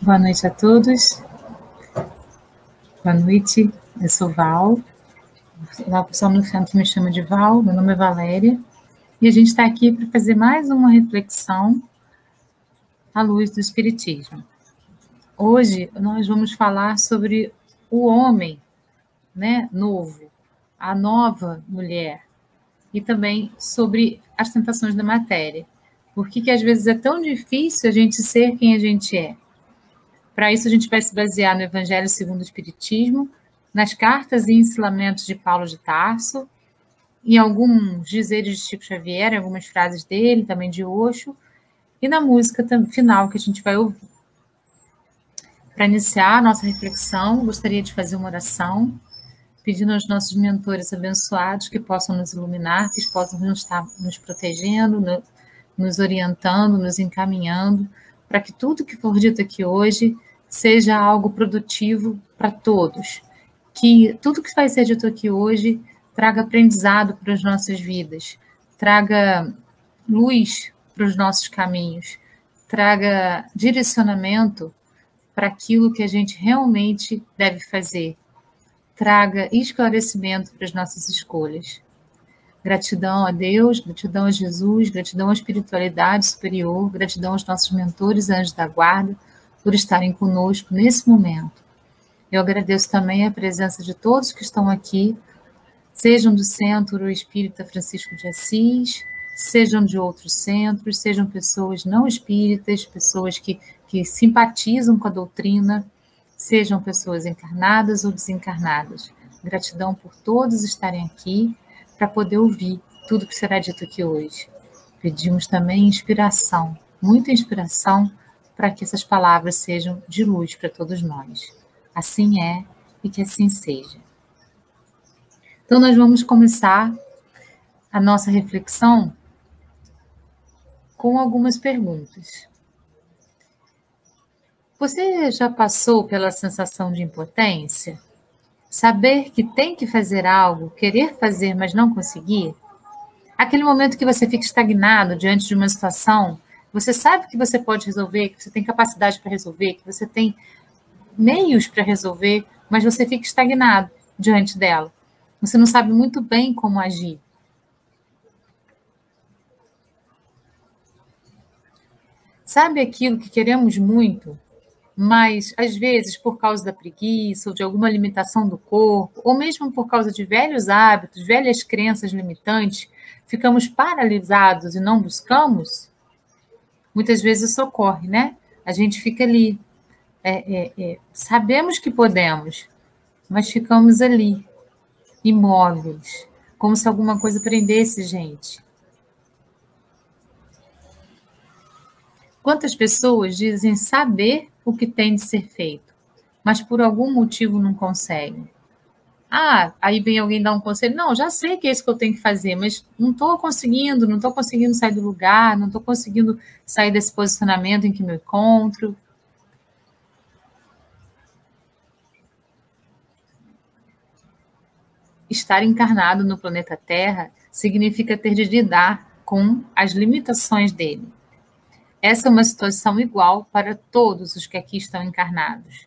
Boa noite a todos. Boa noite, eu sou Val. Lá o pessoal no centro me chama de Val, meu nome é Valéria. E a gente está aqui para fazer mais uma reflexão à luz do Espiritismo. Hoje nós vamos falar sobre o homem, né, novo, a nova mulher, e também sobre as tentações da matéria. Por que às vezes é tão difícil a gente ser quem a gente é? Para isso, a gente vai se basear no Evangelho segundo o Espiritismo, nas cartas e ensinamentos de Paulo de Tarso, em alguns dizeres de Chico Xavier, em algumas frases dele, também de Osho, e na música final que a gente vai ouvir. Para iniciar a nossa reflexão, gostaria de fazer uma oração, pedindo aos nossos mentores abençoados que possam nos iluminar, que possam estar nos protegendo, nos orientando, nos encaminhando, para que tudo que for dito aqui hoje seja algo produtivo para todos. Que tudo que vai ser dito aqui hoje traga aprendizado para as nossas vidas, traga luz para os nossos caminhos, traga direcionamento para aquilo que a gente realmente deve fazer, traga esclarecimento para as nossas escolhas. Gratidão a Deus, gratidão a Jesus, gratidão à espiritualidade superior, gratidão aos nossos mentores, anjos da guarda, por estarem conosco nesse momento. Eu agradeço também a presença de todos que estão aqui, sejam do Centro Espírita Francisco de Assis, sejam de outros centros, sejam pessoas não espíritas, pessoas que simpatizam com a doutrina, sejam pessoas encarnadas ou desencarnadas. Gratidão por todos estarem aqui para poder ouvir tudo que será dito aqui hoje. Pedimos também inspiração, muita inspiração, para que essas palavras sejam de luz para todos nós. Assim é e que assim seja. Então, nós vamos começar a nossa reflexão com algumas perguntas. Você já passou pela sensação de impotência? Saber que tem que fazer algo, querer fazer, mas não conseguir? Aquele momento que você fica estagnado diante de uma situação, você sabe que você pode resolver, que você tem capacidade para resolver, que você tem meios para resolver, mas você fica estagnado diante dela. Você não sabe muito bem como agir. Sabe aquilo que queremos muito, mas, às vezes, por causa da preguiça ou de alguma limitação do corpo, ou mesmo por causa de velhos hábitos, velhas crenças limitantes, ficamos paralisados e não buscamos? Muitas vezes isso ocorre, né? A gente fica ali, sabemos que podemos, mas ficamos ali, imóveis, como se alguma coisa prendesse gente. Quantas pessoas dizem saber o que tem de ser feito, mas por algum motivo não conseguem? Aí vem alguém dar um conselho. Não, já sei que é isso que eu tenho que fazer, mas não estou conseguindo sair do lugar, não estou conseguindo sair desse posicionamento em que me encontro. Estar encarnado no planeta Terra significa ter de lidar com as limitações dele. Essa é uma situação igual para todos os que aqui estão encarnados.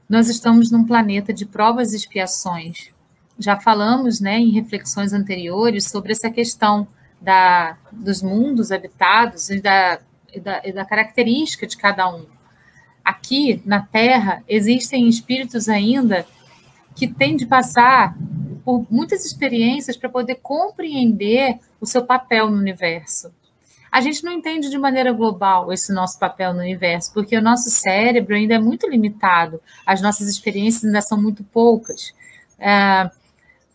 Nós estamos num planeta de provas e expiações. Já falamos, né, em reflexões anteriores sobre essa questão dos mundos habitados e da característica de cada um. Aqui, na Terra, existem espíritos ainda que têm de passar por muitas experiências para poder compreender o seu papel no universo. A gente não entende de maneira global esse nosso papel no universo, porque o nosso cérebro ainda é muito limitado, as nossas experiências ainda são muito poucas.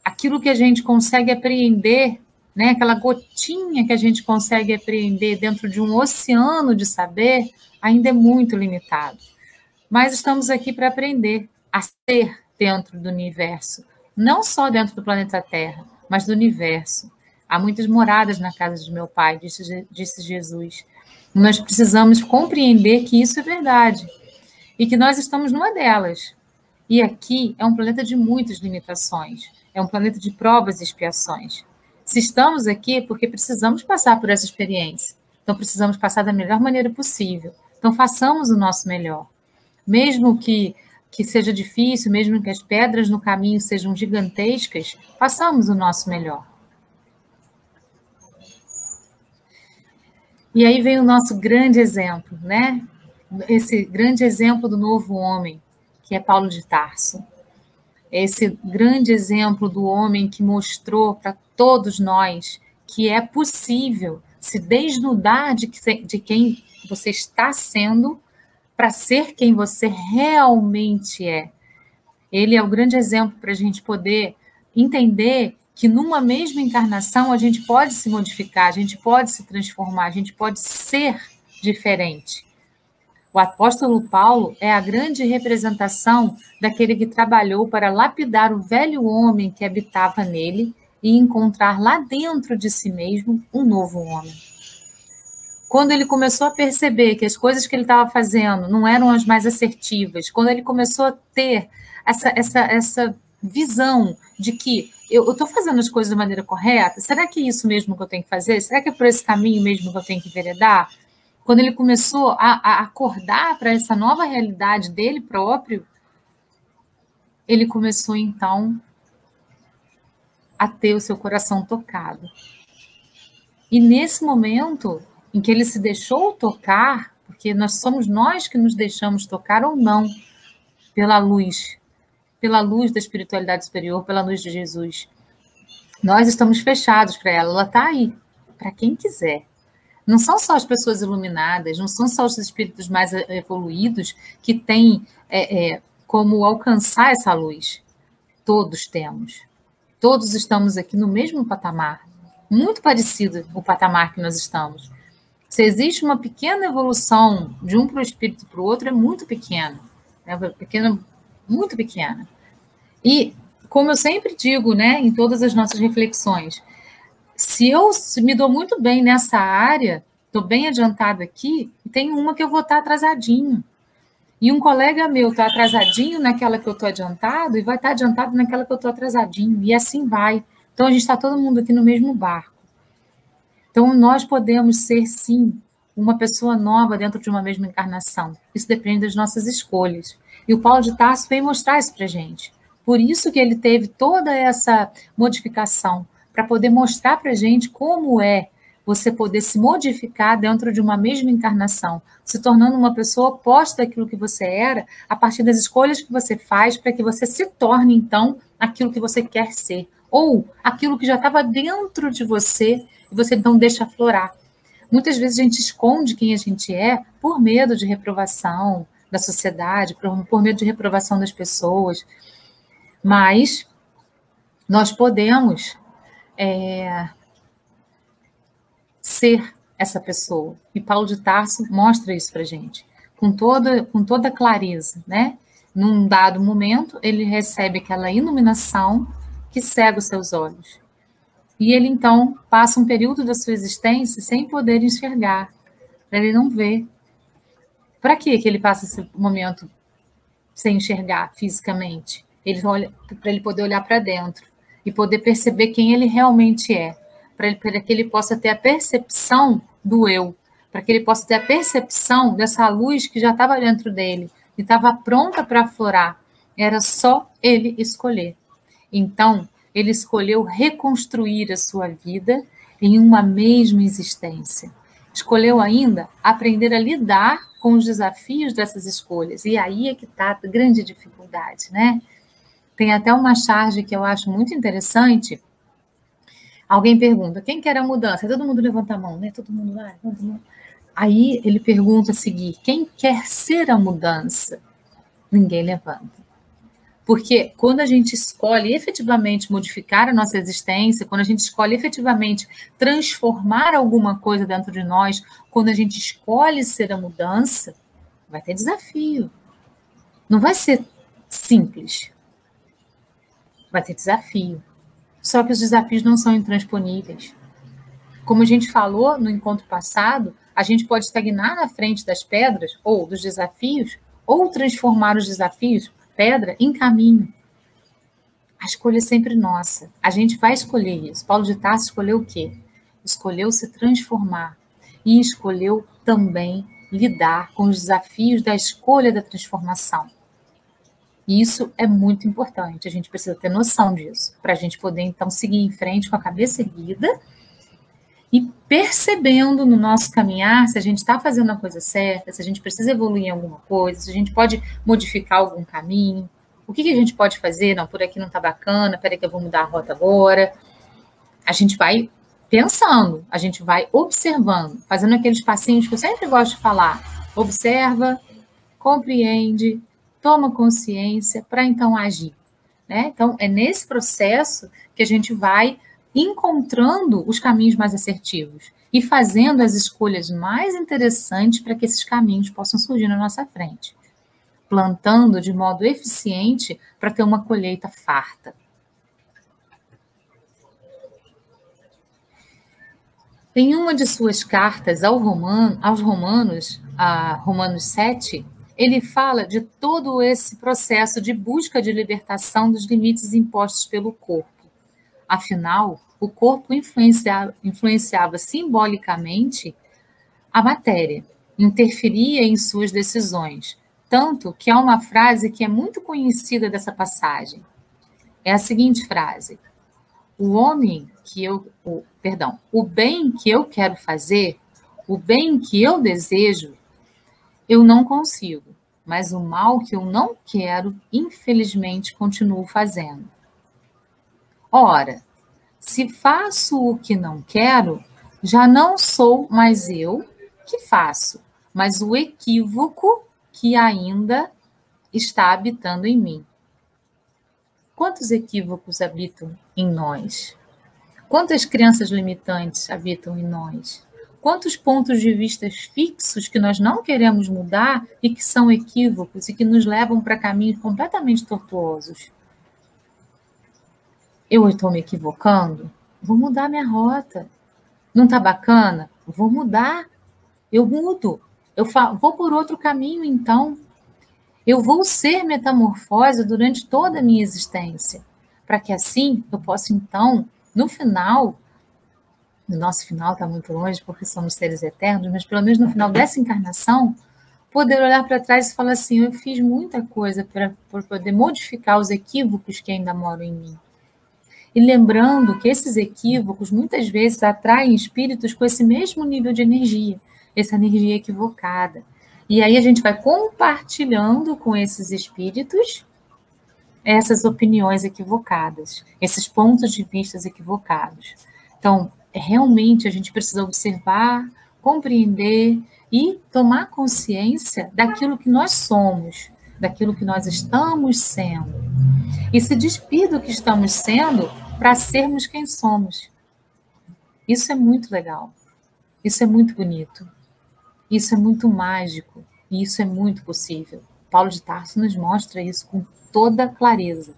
Aquilo que a gente consegue apreender, né, aquela gotinha que a gente consegue apreender dentro de um oceano de saber, ainda é muito limitado. Mas estamos aqui para aprender a ser dentro do universo, não só dentro do planeta Terra, mas do universo. Há muitas moradas na casa de meu pai, disse Jesus. Nós precisamos compreender que isso é verdade e que nós estamos numa delas. E aqui é um planeta de muitas limitações, é um planeta de provas e expiações. Se estamos aqui é porque precisamos passar por essa experiência, então precisamos passar da melhor maneira possível. Então façamos o nosso melhor. mesmo que seja difícil, mesmo que as pedras no caminho sejam gigantescas, façamos o nosso melhor. E aí vem o nosso grande exemplo, né? Esse grande exemplo do novo homem, que é Paulo de Tarso. Esse grande exemplo do homem que mostrou para todos nós que é possível se desnudar de quem você está sendo para ser quem você realmente é. Ele é o grande exemplo para a gente poder entender que numa mesma encarnação a gente pode se modificar, a gente pode se transformar, a gente pode ser diferente. O apóstolo Paulo é a grande representação daquele que trabalhou para lapidar o velho homem que habitava nele e encontrar lá dentro de si mesmo um novo homem. Quando ele começou a perceber que as coisas que ele estava fazendo não eram as mais assertivas, quando ele começou a ter essa visão de que eu estou fazendo as coisas da maneira correta, será que é isso mesmo que eu tenho que fazer? Será que é por esse caminho mesmo que eu tenho que enveredar? Quando ele começou a acordar para essa nova realidade dele próprio, ele começou, então, a ter o seu coração tocado. E nesse momento em que ele se deixou tocar, porque somos nós que nos deixamos tocar ou não pela luz da espiritualidade superior, pela luz de Jesus. Nós estamos fechados para ela está aí, para quem quiser. Não são só as pessoas iluminadas, não são só os espíritos mais evoluídos que têm como alcançar essa luz. Todos temos. Todos estamos aqui no mesmo patamar. Muito parecido o patamar que nós estamos. Se existe uma pequena evolução de um para o espírito para o outro, é muito pequena. Muito pequena. E, como eu sempre digo, né, em todas as nossas reflexões, se eu me dou muito bem nessa área, estou bem adiantada aqui, e tem uma que eu vou estar atrasadinho. E um colega meu está atrasadinho naquela que eu estou adiantado e vai estar adiantado naquela que eu estou atrasadinho. E assim vai. Então, a gente está todo mundo aqui no mesmo barco. Então, nós podemos ser, sim, uma pessoa nova dentro de uma mesma encarnação. Isso depende das nossas escolhas. E o Paulo de Tarso veio mostrar isso para a gente. Por isso que ele teve toda essa modificação, para poder mostrar para a gente como é você poder se modificar dentro de uma mesma encarnação, se tornando uma pessoa oposta daquilo que você era, a partir das escolhas que você faz, para que você se torne, então, aquilo que você quer ser, ou aquilo que já estava dentro de você, e você, então, deixa aflorar. Muitas vezes a gente esconde quem a gente é por medo de reprovação da sociedade, por medo de reprovação das pessoas, mas nós podemos ser essa pessoa. E Paulo de Tarso mostra isso para a gente, com toda clareza, né? Num dado momento, ele recebe aquela iluminação que cega os seus olhos. E ele, então, passa um período da sua existência sem poder enxergar, para ele não ver. Para que ele passa esse momento sem enxergar fisicamente? Para ele poder olhar para dentro e poder perceber quem ele realmente é, para que ele possa ter a percepção do eu, para que ele possa ter a percepção dessa luz que já estava dentro dele e estava pronta para aflorar. Era só ele escolher. Então, ele escolheu reconstruir a sua vida em uma mesma existência. Escolheu ainda aprender a lidar com os desafios dessas escolhas. E aí é que está a grande dificuldade, né? Tem até uma charge que eu acho muito interessante. Alguém pergunta, quem quer a mudança? Todo mundo levanta a mão, né? Todo mundo lá, levanta a mão. Aí ele pergunta a seguir, quem quer ser a mudança? Ninguém levanta. Porque quando a gente escolhe efetivamente modificar a nossa existência, quando a gente escolhe efetivamente transformar alguma coisa dentro de nós, quando a gente escolhe ser a mudança, vai ter desafio. Não vai ser simples. Vai ter desafio. Só que os desafios não são intransponíveis. Como a gente falou no encontro passado, a gente pode estagnar na frente das pedras ou dos desafios, ou transformar os desafios, pedra, em caminho. A escolha é sempre nossa. A gente vai escolher isso. Paulo de Tarso escolheu o quê? Escolheu se transformar. E escolheu também lidar com os desafios da escolha da transformação. E isso é muito importante, a gente precisa ter noção disso, para a gente poder, então, seguir em frente com a cabeça erguida e percebendo no nosso caminhar se a gente está fazendo a coisa certa, se a gente precisa evoluir em alguma coisa, se a gente pode modificar algum caminho, o que a gente pode fazer? Não, por aqui não está bacana, peraí que eu vou mudar a rota agora. A gente vai pensando, a gente vai observando, fazendo aqueles passinhos que eu sempre gosto de falar. Observa, compreende, toma consciência para então agir. Né? Então, é nesse processo que a gente vai encontrando os caminhos mais assertivos e fazendo as escolhas mais interessantes para que esses caminhos possam surgir na nossa frente. Plantando de modo eficiente para ter uma colheita farta. Em uma de suas cartas aos Romanos, a Romanos 7, ele fala de todo esse processo de busca de libertação dos limites impostos pelo corpo. Afinal, o corpo influenciava simbolicamente a matéria, interferia em suas decisões, tanto que há uma frase que é muito conhecida dessa passagem. É a seguinte frase: o bem que eu quero fazer, o bem que eu desejo, eu não consigo, mas o mal que eu não quero, infelizmente, continuo fazendo. Ora, se faço o que não quero, já não sou mais eu que faço, mas o equívoco que ainda está habitando em mim. Quantos equívocos habitam em nós? Quantas crenças limitantes habitam em nós? Quantos pontos de vista fixos que nós não queremos mudar e que são equívocos e que nos levam para caminhos completamente tortuosos? Eu estou me equivocando? Vou mudar minha rota. Não está bacana? Vou mudar. Eu mudo. Vou por outro caminho, então. Eu vou ser metamorfose durante toda a minha existência, para que assim eu possa, então, no final, o nosso final está muito longe porque somos seres eternos, mas pelo menos no final dessa encarnação, poder olhar para trás e falar assim, eu fiz muita coisa para poder modificar os equívocos que ainda moram em mim. E lembrando que esses equívocos muitas vezes atraem espíritos com esse mesmo nível de energia, essa energia equivocada. E aí a gente vai compartilhando com esses espíritos essas opiniões equivocadas, esses pontos de vista equivocados. Então, realmente a gente precisa observar, compreender e tomar consciência daquilo que nós somos, daquilo que nós estamos sendo. E se despir do que estamos sendo para sermos quem somos. Isso é muito legal. Isso é muito bonito. Isso é muito mágico. E isso é muito possível. Paulo de Tarso nos mostra isso com toda clareza.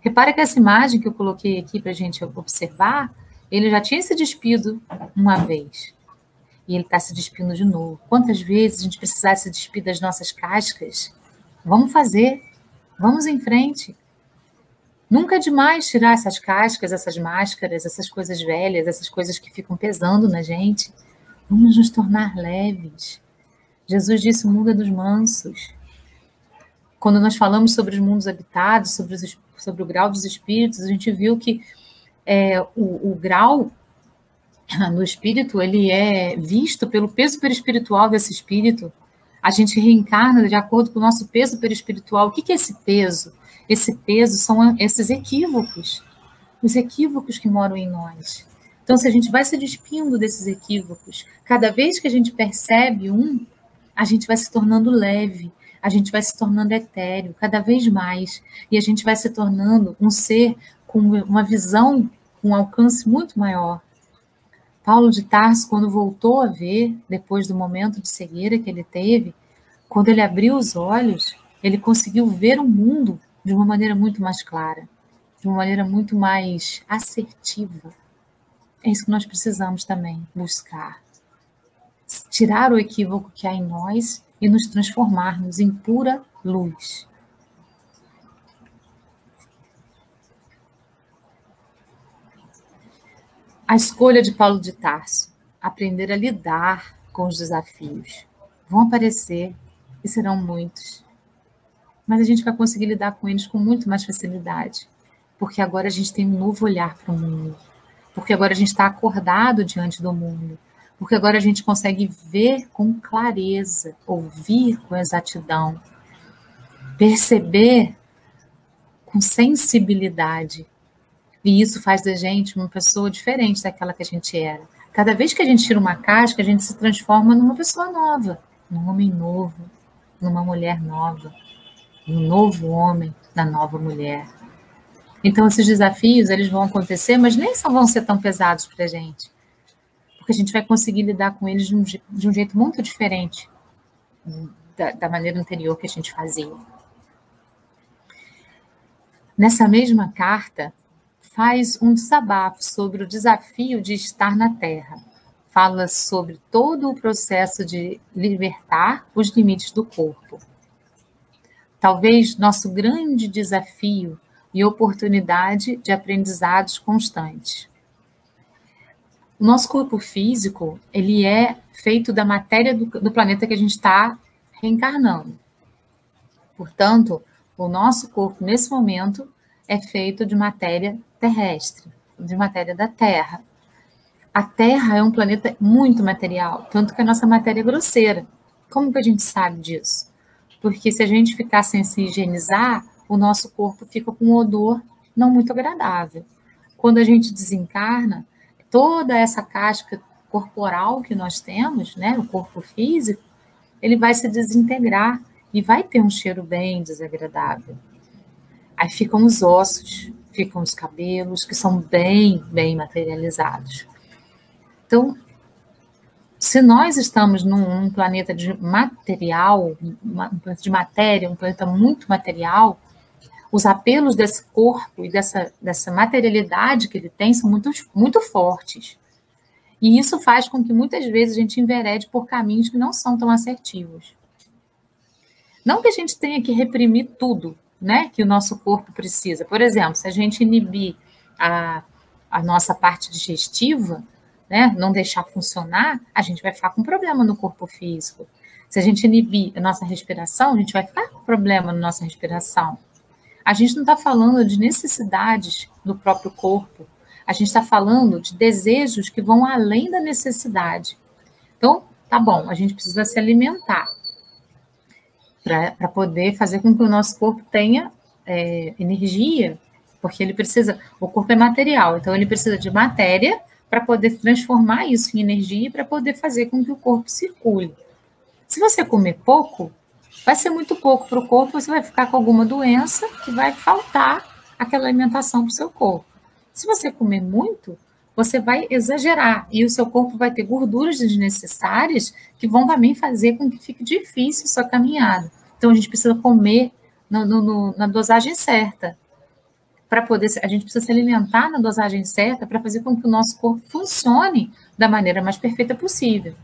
Repare que essa imagem que eu coloquei aqui para a gente observar, ele já tinha se despido uma vez. E ele está se despindo de novo. Quantas vezes a gente precisar se despir das nossas cascas? Vamos fazer. Vamos em frente. Nunca é demais tirar essas cascas, essas máscaras, essas coisas velhas, essas coisas que ficam pesando na gente. Vamos nos tornar leves. Jesus disse: o mundo é dos mansos. Quando nós falamos sobre os mundos habitados, sobre o grau dos espíritos, a gente viu que o grau no espírito, ele é visto pelo peso perispiritual desse espírito. A gente reencarna de acordo com o nosso peso perispiritual. O que é esse peso? Esse peso são esses equívocos, os equívocos que moram em nós. Então, se a gente vai se despindo desses equívocos, cada vez que a gente percebe a gente vai se tornando leve, a gente vai se tornando etéreo, cada vez mais, e a gente vai se tornando um ser com uma visão, com um alcance muito maior. Paulo de Tarso, quando voltou a ver, depois do momento de cegueira que ele teve, quando ele abriu os olhos, ele conseguiu ver o mundo de uma maneira muito mais clara, de uma maneira muito mais assertiva. É isso que nós precisamos também buscar. Tirar o equívoco que há em nós e nos transformarmos em pura luz. A escolha de Paulo de Tarso, aprender a lidar com os desafios. vão aparecer, e serão muitos. Mas a gente vai conseguir lidar com eles com muito mais facilidade, porque agora a gente tem um novo olhar para o mundo, porque agora a gente está acordado diante do mundo, porque agora a gente consegue ver com clareza, ouvir com exatidão, perceber com sensibilidade. E isso faz da gente uma pessoa diferente daquela que a gente era. Cada vez que a gente tira uma casca, a gente se transforma numa pessoa nova, num homem novo, numa mulher nova, num novo homem, na nova mulher. Então, esses desafios, eles vão acontecer, mas nem vão ser tão pesados para a gente, porque a gente vai conseguir lidar com eles de um jeito muito diferente da maneira anterior que a gente fazia. Nessa mesma carta, faz um desabafo sobre o desafio de estar na Terra. Fala sobre todo o processo de libertar os limites do corpo. Talvez nosso grande desafio e oportunidade de aprendizados constantes. O nosso corpo físico, ele é feito da matéria do planeta que a gente está reencarnando. Portanto, o nosso corpo, nesse momento, é feito de matéria terrestre, de matéria da Terra. A Terra é um planeta muito material, tanto que a nossa matéria é grosseira. Como que a gente sabe disso? Porque se a gente ficar sem se higienizar, o nosso corpo fica com um odor não muito agradável. Quando a gente desencarna, toda essa casca corporal que nós temos, né, o corpo físico, ele vai se desintegrar e vai ter um cheiro bem desagradável. Aí ficam os ossos, ficam os cabelos, que são bem materializados. Então, se nós estamos num planeta de material, um planeta de matéria, um planeta muito material, os apelos desse corpo e dessa materialidade que ele tem são muito fortes. E isso faz com que muitas vezes a gente enverede por caminhos que não são tão assertivos. Não que a gente tenha que reprimir tudo, né, que o nosso corpo precisa. Por exemplo, se a gente inibir a nossa parte digestiva, né, não deixar funcionar, a gente vai ficar com problema no corpo físico. Se a gente inibir a nossa respiração, a gente vai ficar com problema na nossa respiração. A gente não está falando de necessidades do próprio corpo, a gente está falando de desejos que vão além da necessidade. Então, tá bom, a gente precisa se alimentar para poder fazer com que o nosso corpo tenha energia, porque ele precisa, o corpo é material, então ele precisa de matéria para poder transformar isso em energia e para poder fazer com que o corpo circule. Se você comer pouco, vai ser muito pouco para o corpo, você vai ficar com alguma doença que vai faltar aquela alimentação para o seu corpo. Se você comer muito, você vai exagerar e o seu corpo vai ter gorduras desnecessárias que vão também fazer com que fique difícil a sua caminhada. Então, a gente precisa comer na dosagem certa. A gente precisa se alimentar na dosagem certa para fazer com que o nosso corpo funcione da maneira mais perfeita possível.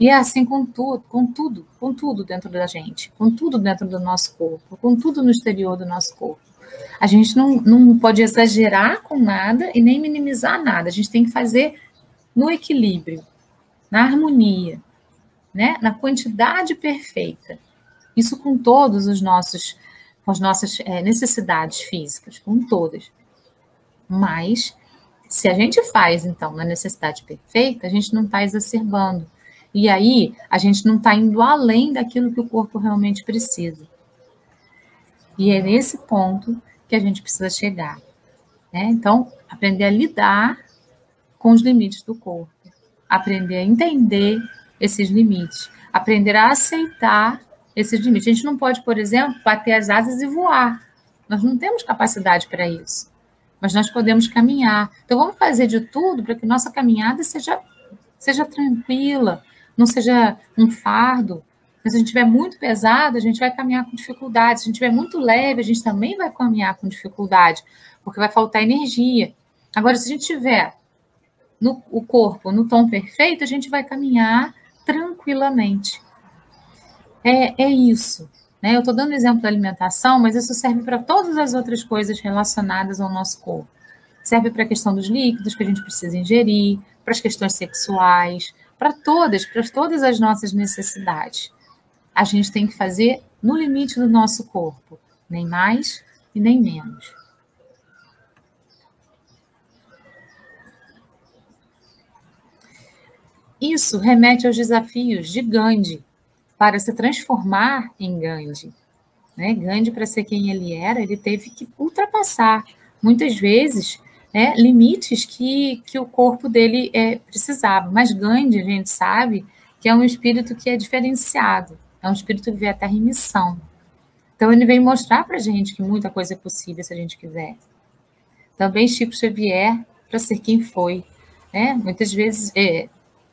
E é assim com tudo dentro da gente, com tudo dentro do nosso corpo, com tudo no exterior do nosso corpo. A gente não pode exagerar com nada e nem minimizar nada. A gente tem que fazer no equilíbrio, na harmonia, né? Na quantidade perfeita. Isso com todos as nossas necessidades físicas, com todas. Mas, se a gente faz, então, na necessidade perfeita, a gente não está exacerbando. E aí, a gente não está indo além daquilo que o corpo realmente precisa. E é nesse ponto que a gente precisa chegar. Né? Então, aprender a lidar com os limites do corpo. Aprender a entender esses limites. Aprender a aceitar esses limites. A gente não pode, por exemplo, bater as asas e voar. Nós não temos capacidade para isso. Mas nós podemos caminhar. Então, vamos fazer de tudo para que nossa caminhada seja tranquila, não seja um fardo. Mas se a gente estiver muito pesado, a gente vai caminhar com dificuldade. Se a gente estiver muito leve, a gente também vai caminhar com dificuldade, porque vai faltar energia. Agora, se a gente tiver o corpo no tom perfeito, a gente vai caminhar tranquilamente. É isso. Né? Eu estou dando exemplo da alimentação, mas isso serve para todas as outras coisas relacionadas ao nosso corpo. Serve para a questão dos líquidos que a gente precisa ingerir, para as questões sexuais, para todas as nossas necessidades. A gente tem que fazer no limite do nosso corpo, nem mais e nem menos. Isso remete aos desafios de Gandhi para se transformar em Gandhi. Né? Gandhi, para ser quem ele era, ele teve que ultrapassar, muitas vezes, limites que o corpo dele precisava. Mas Gandhi, a gente sabe, que é um espírito que é diferenciado, é um espírito que veio à Terra em missão. Então, ele veio mostrar para a gente que muita coisa é possível se a gente quiser. Também Chico Xavier, para ser quem foi. Né? Muitas vezes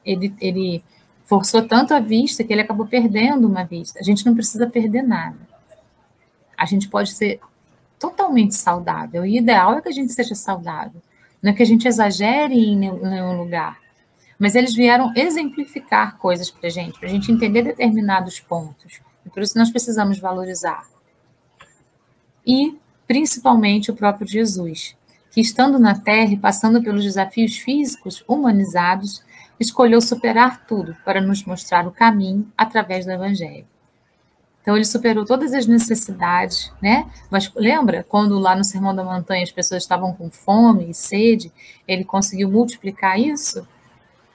ele forçou tanto a vista que ele acabou perdendo uma vista. A gente não precisa perder nada. A gente pode ser totalmente saudável. O ideal é que a gente seja saudável. Não é que a gente exagere em nenhum lugar. Mas eles vieram exemplificar coisas para a gente entender determinados pontos. E por isso nós precisamos valorizar. E, principalmente, o próprio Jesus, que estando na Terra e passando pelos desafios físicos humanizados, escolheu superar tudo para nos mostrar o caminho através do Evangelho. Então, ele superou todas as necessidades, né? Mas lembra, quando lá no Sermão da Montanha as pessoas estavam com fome e sede, ele conseguiu multiplicar isso?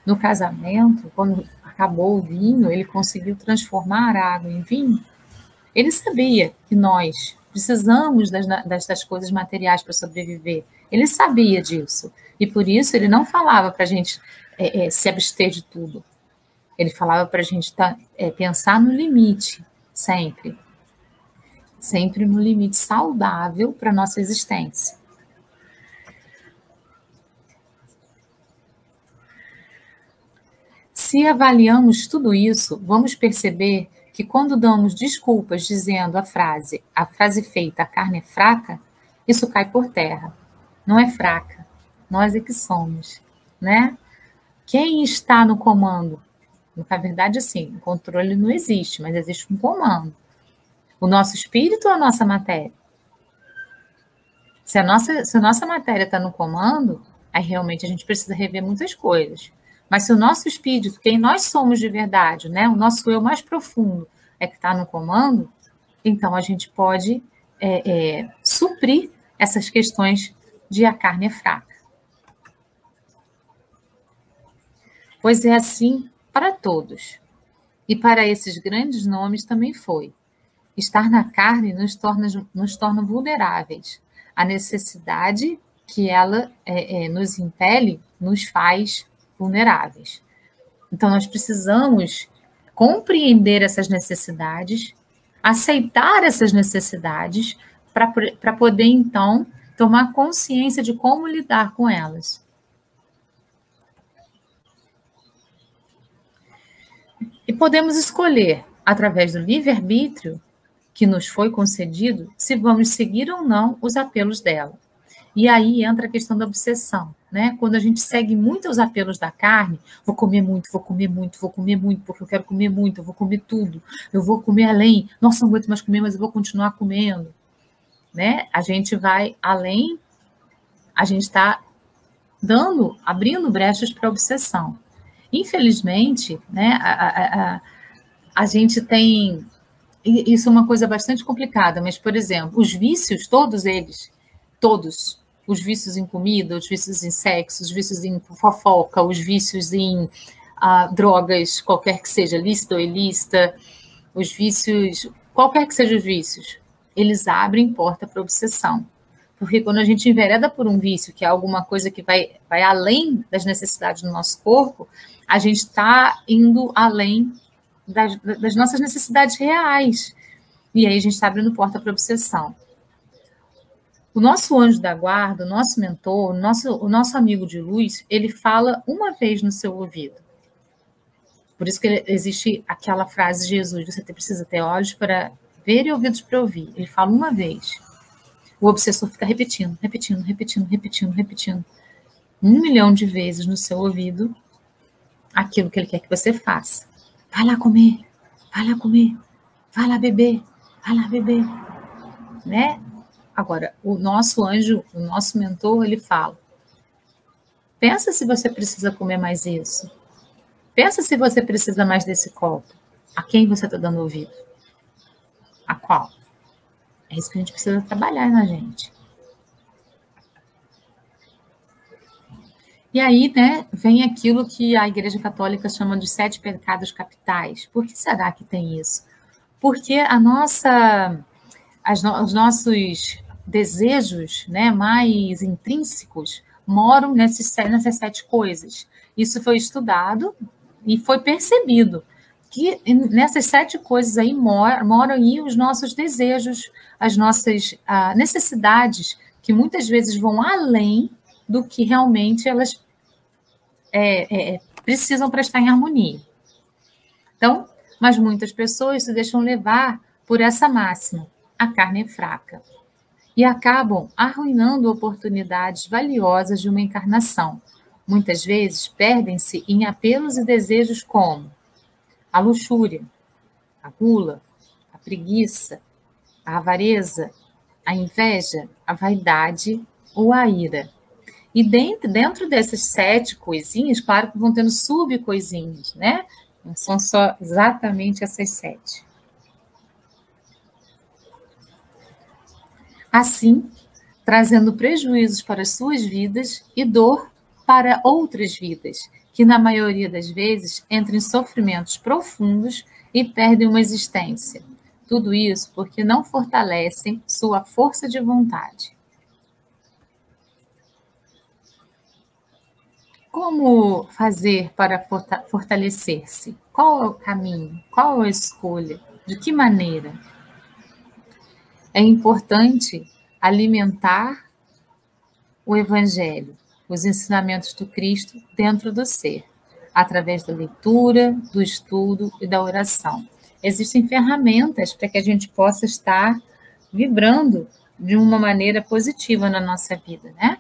No casamento, quando acabou o vinho, ele conseguiu transformar a água em vinho? Ele sabia que nós precisamos das coisas materiais para sobreviver. Ele sabia disso. E por isso ele não falava para a gente se abster de tudo. Ele falava para a gente pensar no limite, sempre. Sempre no limite saudável para a nossa existência. Se avaliamos tudo isso, vamos perceber que quando damos desculpas dizendo a frase feita, a carne é fraca, isso cai por terra. Não é fraca, nós é que somos, né? Quem está no comando? Na verdade, assim, o controle não existe, mas existe um comando. O nosso espírito ou a nossa matéria? Se a nossa matéria está no comando, aí realmente a gente precisa rever muitas coisas. Mas se o nosso espírito, quem nós somos de verdade, né, o nosso eu mais profundo é que está no comando, então a gente pode suprir essas questões de a carne é fraca. Pois é assim para todos. E para esses grandes nomes também foi. Estar na carne nos torna vulneráveis. A necessidade que ela nos impele nos faz vulneráveis. Então, nós precisamos compreender essas necessidades, aceitar essas necessidades, para poder, então, tomar consciência de como lidar com elas. E podemos escolher, através do livre-arbítrio que nos foi concedido, se vamos seguir ou não os apelos dela. E aí entra a questão da obsessão, né? Quando a gente segue muito os apelos da carne, vou comer muito, vou comer muito, vou comer muito, porque eu quero comer muito, eu vou comer tudo, eu vou comer além, nossa, não aguento mais comer, mas eu vou continuar comendo, né? A gente vai além, a gente está abrindo brechas para a obsessão. Infelizmente, né, a gente tem... Isso é uma coisa bastante complicada, mas, por exemplo, os vícios, todos eles, todos, os vícios em comida, os vícios em sexo, os vícios em fofoca, os vícios em drogas, qualquer que seja, lícita ou ilícita, os vícios, qualquer que sejam os vícios, eles abrem porta para obsessão. Porque quando a gente envereda por um vício, que é alguma coisa que vai além das necessidades do nosso corpo, a gente está indo além das nossas necessidades reais. E aí a gente está abrindo porta para obsessão. O nosso anjo da guarda, o nosso mentor, o nosso amigo de luz, ele fala uma vez no seu ouvido. Por isso que existe aquela frase de Jesus, você precisa ter olhos para ver e ouvidos para ouvir. Ele fala uma vez. O obsessor fica repetindo, repetindo, repetindo, repetindo, repetindo. 1 milhão de vezes no seu ouvido aquilo que ele quer que você faça. Vai lá comer, vai lá comer, vai lá beber, vai lá beber. Né? Agora, o nosso anjo, o nosso mentor, ele fala, pensa se você precisa comer mais isso. Pensa se você precisa mais desse copo. A quem você está dando ouvido? A qual? É isso que a gente precisa trabalhar na gente. E aí, né, vem aquilo que a Igreja Católica chama de 7 pecados capitais. Por que será que tem isso? Porque os nossos desejos, né, mais intrínsecos moram nessas 7 coisas. Isso foi estudado e foi percebido que nessas 7 coisas aí moram aí os nossos desejos, as nossas necessidades, que muitas vezes vão além do que realmente elas precisam para estar em harmonia. Então, mas muitas pessoas se deixam levar por essa máxima: a carne é fraca, e acabam arruinando oportunidades valiosas de uma encarnação. Muitas vezes perdem-se em apelos e desejos como a luxúria, a gula, a preguiça, a avareza, a inveja, a vaidade ou a ira. E dentro dessas 7 coisinhas, claro que vão tendo sub-coisinhas, né? Não são só exatamente essas 7. Assim, trazendo prejuízos para as suas vidas e dor para outras vidas, que na maioria das vezes entram em sofrimentos profundos e perdem uma existência. Tudo isso porque não fortalecem sua força de vontade. Como fazer para fortalecer-se? Qual é o caminho? Qual é a escolha? De que maneira? É importante alimentar o Evangelho, os ensinamentos do Cristo dentro do ser, através da leitura, do estudo e da oração. Existem ferramentas para que a gente possa estar vibrando de uma maneira positiva na nossa vida, né?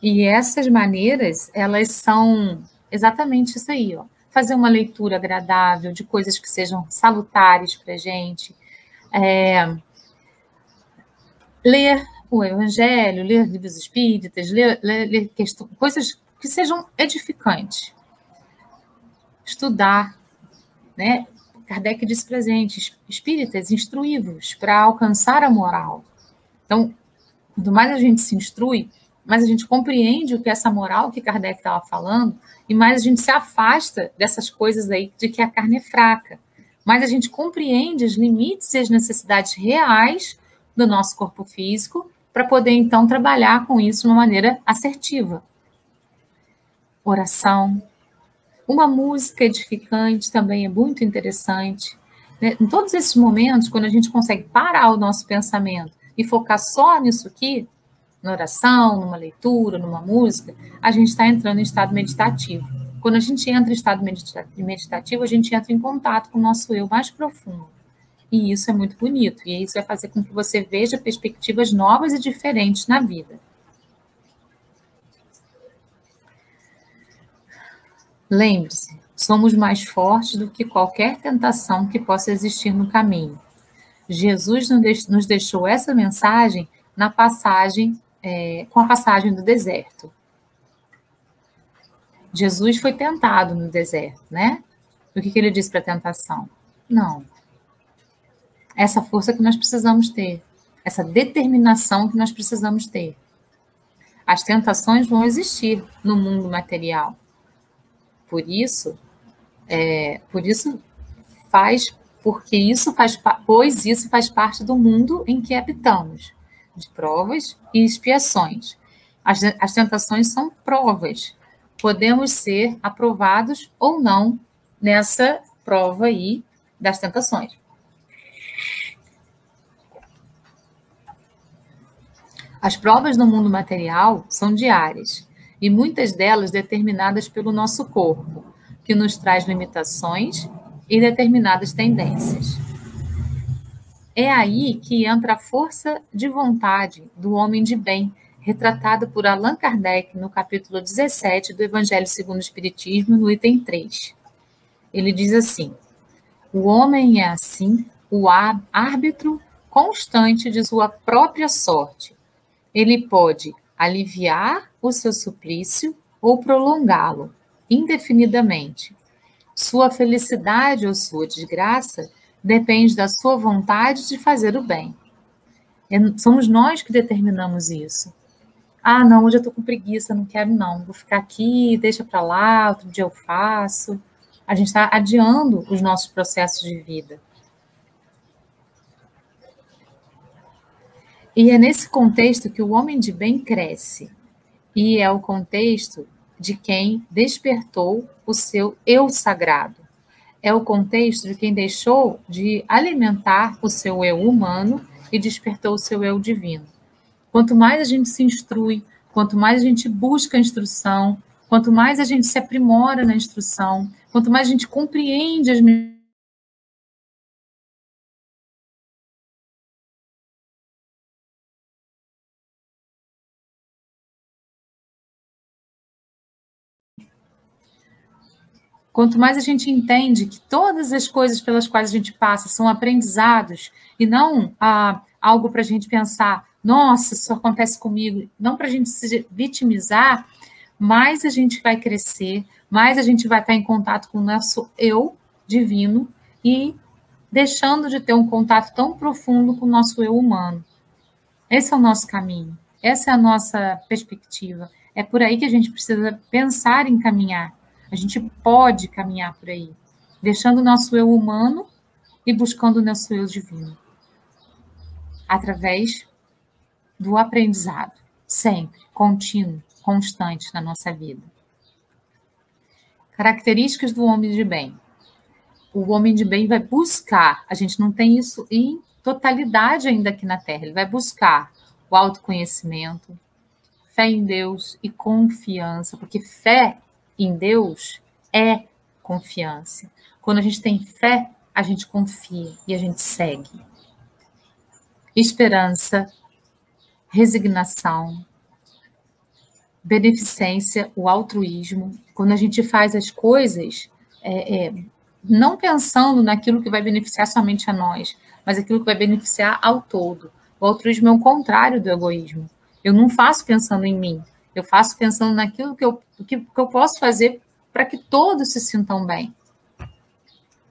E essas maneiras, elas são exatamente isso aí, ó. Fazer uma leitura agradável de coisas que sejam salutares para a gente, ler o Evangelho, ler livros espíritas, ler coisas que sejam edificantes. Estudar, né? Kardec disse para a gente, espíritas, instruí-vos para alcançar a moral. Então, quanto mais a gente se instrui, mais a gente compreende o que é essa moral que Kardec estava falando, e mais a gente se afasta dessas coisas aí de que a carne é fraca. Mais a gente compreende os limites e as necessidades reais do nosso corpo físico para poder, então, trabalhar com isso de uma maneira assertiva. Oração. Uma música edificante também é muito interessante. Né? Em todos esses momentos, quando a gente consegue parar o nosso pensamento e focar só nisso aqui, na oração, numa leitura, numa música, a gente está entrando em estado meditativo. Quando a gente entra em estado meditativo, a gente entra em contato com o nosso eu mais profundo. E isso é muito bonito. E isso vai fazer com que você veja perspectivas novas e diferentes na vida. Lembre-se, somos mais fortes do que qualquer tentação que possa existir no caminho. Jesus nos deixou essa mensagem na passagem, com a passagem do deserto. Jesus foi tentado no deserto, né? O que ele disse para a tentação? Não. Essa força que nós precisamos ter, essa determinação que nós precisamos ter. As tentações vão existir no mundo material. Pois isso faz parte do mundo em que habitamos, de provas e expiações. As tentações são provas. Podemos ser aprovados ou não nessa prova aí das tentações. As provas no mundo material são diárias e muitas delas determinadas pelo nosso corpo, que nos traz limitações e determinadas tendências. É aí que entra a força de vontade do homem de bem, retratada por Allan Kardec no capítulo 17 do Evangelho segundo o Espiritismo, no item 3. Ele diz assim: o homem é assim o árbitro constante de sua própria sorte. Ele pode aliviar o seu suplício ou prolongá-lo indefinidamente. Sua felicidade ou sua desgraça depende da sua vontade de fazer o bem. Somos nós que determinamos isso. Ah, não, hoje eu estou com preguiça, não quero não, vou ficar aqui, deixa para lá, outro dia eu faço. A gente está adiando os nossos processos de vida. E é nesse contexto que o homem de bem cresce. E é o contexto de quem despertou o seu eu sagrado. É o contexto de quem deixou de alimentar o seu eu humano e despertou o seu eu divino. Quanto mais a gente se instrui, quanto mais a gente busca a instrução, quanto mais a gente se aprimora na instrução, quanto mais a gente compreende as quanto mais a gente entende que todas as coisas pelas quais a gente passa são aprendizados e não algo para a gente pensar, nossa, isso acontece comigo, não para a gente se vitimizar, mais a gente vai crescer, mais a gente vai estar em contato com o nosso eu divino e deixando de ter um contato tão profundo com o nosso eu humano. Esse é o nosso caminho, essa é a nossa perspectiva. É por aí que a gente precisa pensar em caminhar. A gente pode caminhar por aí, deixando o nosso eu humano e buscando o nosso eu divino, através do aprendizado, sempre, contínuo, constante na nossa vida. Características do homem de bem. O homem de bem vai buscar, a gente não tem isso em totalidade ainda aqui na Terra, ele vai buscar o autoconhecimento, fé em Deus e confiança, porque fé em Deus é confiança. Quando a gente tem fé, a gente confia e a gente segue. Esperança, resignação, beneficência, o altruísmo. Quando a gente faz as coisas não pensando naquilo que vai beneficiar somente a nós, mas aquilo que vai beneficiar ao todo. O altruísmo é o contrário do egoísmo. Eu não faço pensando em mim, eu faço pensando naquilo que eu posso fazer para que todos se sintam bem.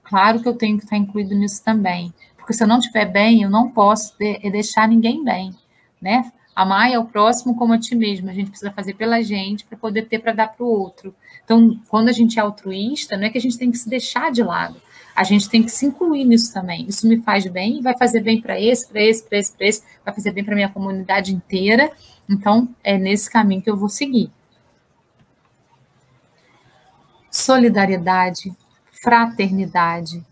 Claro que eu tenho que estar incluído nisso também, porque se eu não estiver bem, eu não posso deixar ninguém bem, né? Amar é o próximo como a ti mesmo. A gente precisa fazer pela gente para poder ter para dar para o outro. Então, quando a gente é altruísta, não é que a gente tem que se deixar de lado. A gente tem que se incluir nisso também. Isso me faz bem, vai fazer bem para esse, vai fazer bem para a minha comunidade inteira. Então, é nesse caminho que eu vou seguir. Solidariedade, fraternidade,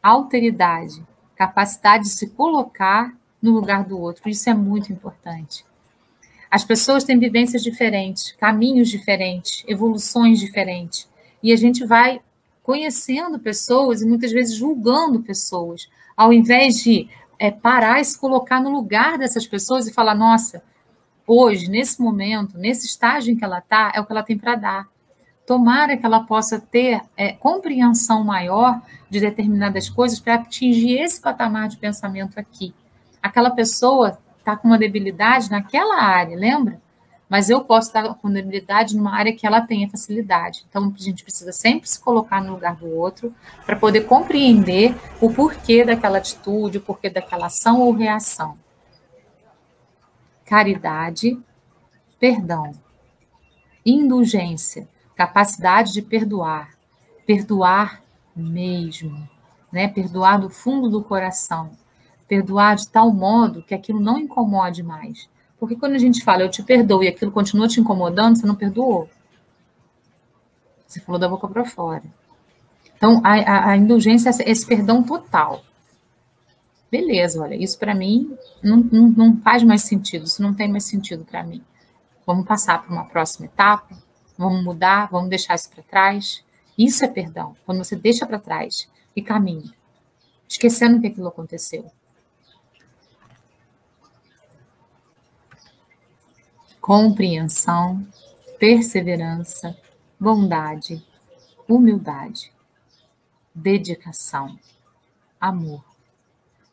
alteridade, capacidade de se colocar no lugar do outro. Isso é muito importante. As pessoas têm vivências diferentes, caminhos diferentes, evoluções diferentes. E a gente vai conhecendo pessoas e muitas vezes julgando pessoas, ao invés de parar e se colocar no lugar dessas pessoas e falar, nossa, hoje, nesse momento, nesse estágio em que ela está, é o que ela tem para dar. Tomara que ela possa ter compreensão maior de determinadas coisas para atingir esse patamar de pensamento aqui. Aquela pessoa está com uma debilidade naquela área, lembra? Mas eu posso estar com debilidade numa área que ela tenha facilidade. Então, a gente precisa sempre se colocar no lugar do outro para poder compreender o porquê daquela atitude, o porquê daquela ação ou reação. Caridade, perdão, indulgência, capacidade de perdoar, perdoar mesmo, né? Perdoar do fundo do coração, perdoar de tal modo que aquilo não incomode mais. Porque quando a gente fala, eu te perdoo e aquilo continua te incomodando, você não perdoou. Você falou da boca para fora. Então, a indulgência é esse perdão total. Beleza, olha, isso para mim não faz mais sentido, isso não tem mais sentido para mim. Vamos passar para uma próxima etapa, vamos mudar, vamos deixar isso para trás. Isso é perdão, quando você deixa para trás e caminha, esquecendo que aquilo aconteceu. Compreensão, perseverança, bondade, humildade, dedicação, amor.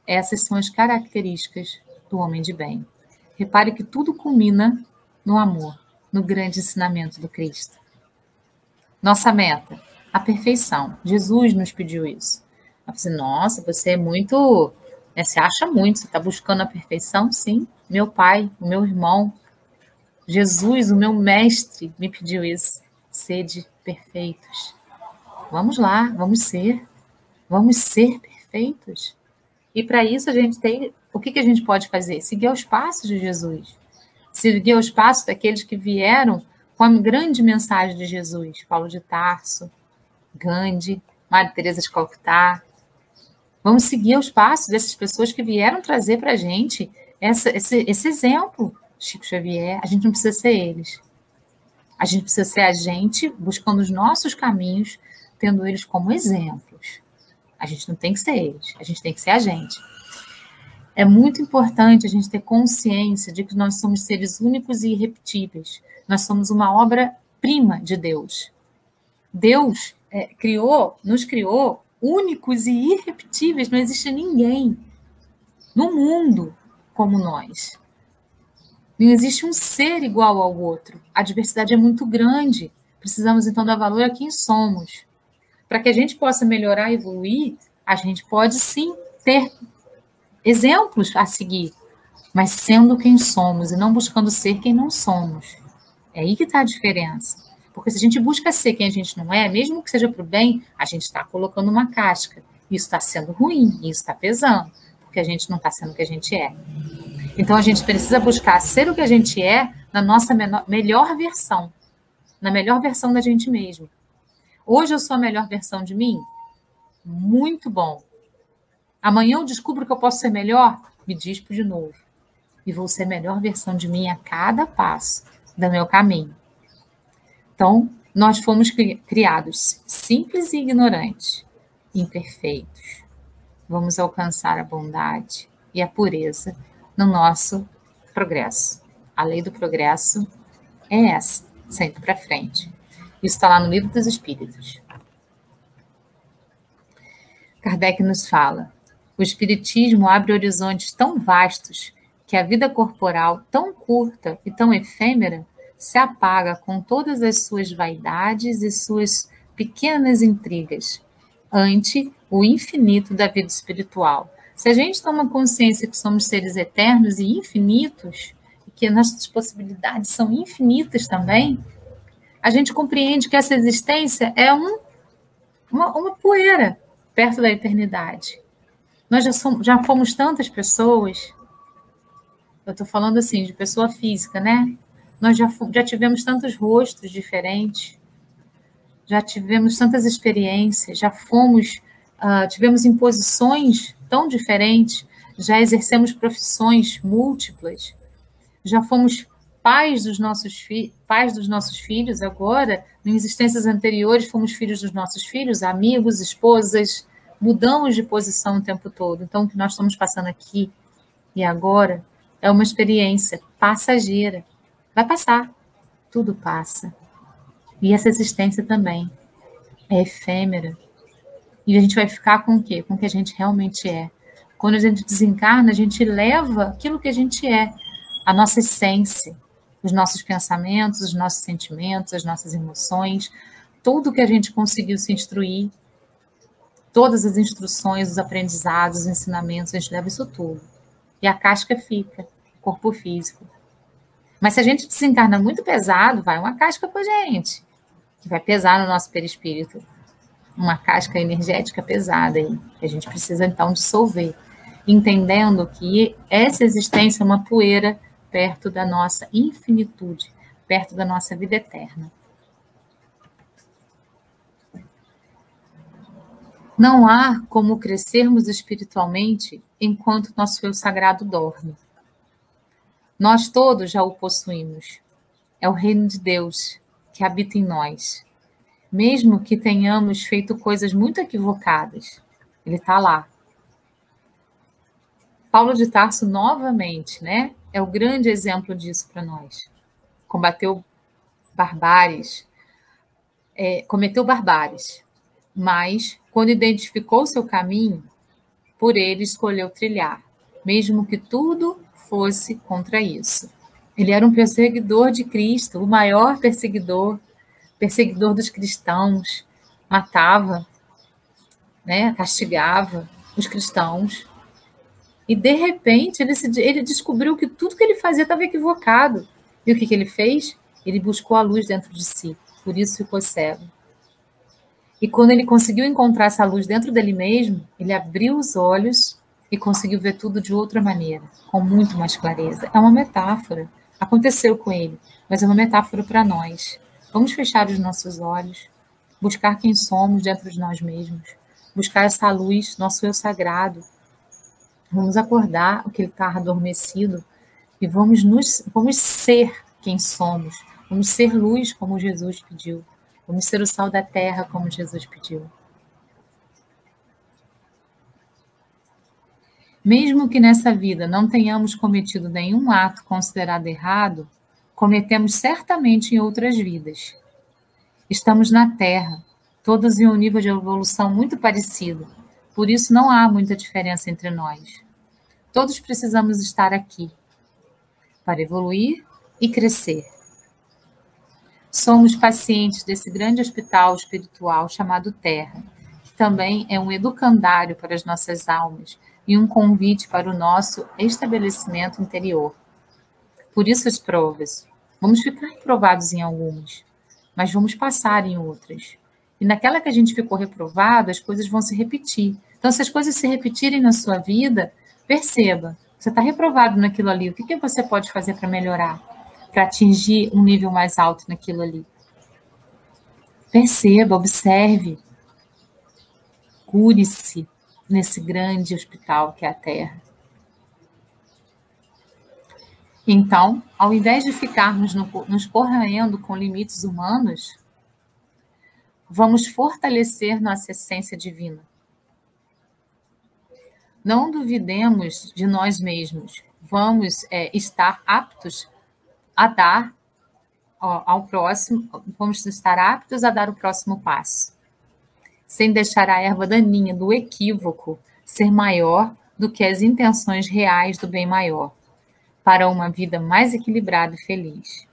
Essas são as características do homem de bem. Repare que tudo culmina no amor, no grande ensinamento do Cristo. Nossa meta a perfeição. Jesus nos pediu isso. Ela falou assim, nossa, você é muito... Você acha muito, você está buscando a perfeição? Sim, meu pai, o meu irmão, Jesus, o meu mestre, me pediu isso. Sede perfeitos. Vamos lá, vamos ser perfeitos. E para isso a gente tem... O que a gente pode fazer? Seguir os passos de Jesus. Seguir os passos daqueles que vieram com a grande mensagem de Jesus. Paulo de Tarso, Gandhi, Madre Teresa de Calcutá. Vamos seguir os passos dessas pessoas que vieram trazer para a gente esse exemplo. Chico Xavier, a gente não precisa ser eles. A gente precisa ser a gente buscando os nossos caminhos, tendo eles como exemplos. A gente não tem que ser eles, a gente tem que ser a gente. É muito importante a gente ter consciência de que nós somos seres únicos e irrepetíveis. Nós somos uma obra-prima de Deus. Deus nos criou únicos e irrepetíveis. Não existe ninguém no mundo como nós. Não existe um ser igual ao outro. A diversidade é muito grande. Precisamos, então, dar valor a quem somos. Para que a gente possa melhorar e evoluir, a gente pode, sim, ter exemplos a seguir, mas sendo quem somos e não buscando ser quem não somos. É aí que está a diferença. Porque se a gente busca ser quem a gente não é, mesmo que seja para o bem, a gente está colocando uma casca. Isso está sendo ruim, isso está pesando, porque a gente não está sendo o que a gente é. Então, a gente precisa buscar ser o que a gente é na nossa melhor versão, na melhor versão da gente mesmo. Hoje eu sou a melhor versão de mim? Muito bom. Amanhã eu descubro que eu posso ser melhor? Me dispo de novo. E vou ser a melhor versão de mim a cada passo do meu caminho. Então, nós fomos criados simples e ignorantes, imperfeitos. Vamos alcançar a bondade e a pureza no nosso progresso. A lei do progresso é essa, sempre para frente. Isso está lá no Livro dos Espíritos. Kardec nos fala: o Espiritismo abre horizontes tão vastos que a vida corporal, tão curta e tão efêmera, se apaga com todas as suas vaidades e suas pequenas intrigas, ante o infinito da vida espiritual. Se a gente toma consciência que somos seres eternos e infinitos, e que nossas possibilidades são infinitas também, a gente compreende que essa existência é uma poeira perto da eternidade. Nós já fomos tantas pessoas, eu estou falando assim, de pessoa física, né? Nós já tivemos tantos rostos diferentes, já tivemos tantas experiências, tivemos imposições tão diferentes, já exercemos profissões múltiplas, já fomos pais dos nossos filhos agora, em existências anteriores fomos filhos dos nossos filhos, amigos, esposas, mudamos de posição o tempo todo. Então, o que nós estamos passando aqui e agora é uma experiência passageira. Vai passar, tudo passa. E essa existência também é efêmera. E a gente vai ficar com o quê? Com o que a gente realmente é. Quando a gente desencarna, a gente leva aquilo que a gente é, a nossa essência, os nossos pensamentos, os nossos sentimentos, as nossas emoções, tudo que a gente conseguiu se instruir, todas as instruções, os aprendizados, os ensinamentos, a gente leva isso tudo. E a casca fica, o corpo físico. Mas se a gente desencarna muito pesado, vai uma casca com a gente, que vai pesar no nosso perispírito. Uma casca energética pesada aí, que a gente precisa, então, dissolver. Entendendo que essa existência é uma poeira perto da nossa infinitude, perto da nossa vida eterna. Não há como crescermos espiritualmente enquanto nosso eu sagrado dorme. Nós todos já o possuímos. É o reino de Deus que habita em nós. Mesmo que tenhamos feito coisas muito equivocadas, ele está lá. Paulo de Tarso, novamente, né, é o grande exemplo disso para nós. Combateu barbáries, cometeu barbáries, mas quando identificou o seu caminho, por ele escolheu trilhar, mesmo que tudo fosse contra isso. Ele era um perseguidor de Cristo, o maior perseguidor dos cristãos, matava, né, castigava os cristãos. E, de repente, ele descobriu que tudo que ele fazia estava equivocado. E o que ele fez? Ele buscou a luz dentro de si. Por isso ficou cego. E quando ele conseguiu encontrar essa luz dentro dele mesmo, ele abriu os olhos e conseguiu ver tudo de outra maneira, com muito mais clareza. É uma metáfora. Aconteceu com ele, mas é uma metáfora para nós. Vamos fechar os nossos olhos, buscar quem somos dentro de nós mesmos, buscar essa luz, nosso eu sagrado. Vamos acordar o que está adormecido e vamos ser quem somos. Vamos ser luz como Jesus pediu. Vamos ser o sal da terra como Jesus pediu. Mesmo que nessa vida não tenhamos cometido nenhum ato considerado errado, cometemos certamente em outras vidas. Estamos na Terra, todos em um nível de evolução muito parecido, por isso não há muita diferença entre nós. Todos precisamos estar aqui para evoluir e crescer. Somos pacientes desse grande hospital espiritual chamado Terra, que também é um educandário para as nossas almas e um convite para o nosso estabelecimento interior. Por isso as provas. Vamos ficar reprovados em algumas, mas vamos passar em outras. E naquela que a gente ficou reprovado, as coisas vão se repetir. Então, se as coisas se repetirem na sua vida, perceba, você está reprovado naquilo ali, o que você pode fazer para melhorar? Para atingir um nível mais alto naquilo ali? Perceba, observe, cure-se nesse grande hospital que é a Terra. Então, ao invés de ficarmos nos corroendo com limites humanos, vamos fortalecer nossa essência divina. Não duvidemos de nós mesmos. Vamos estar aptos a dar ao próximo, vamos estar aptos a dar o próximo passo, sem deixar a erva daninha do equívoco ser maior do que as intenções reais do bem maior, para uma vida mais equilibrada e feliz.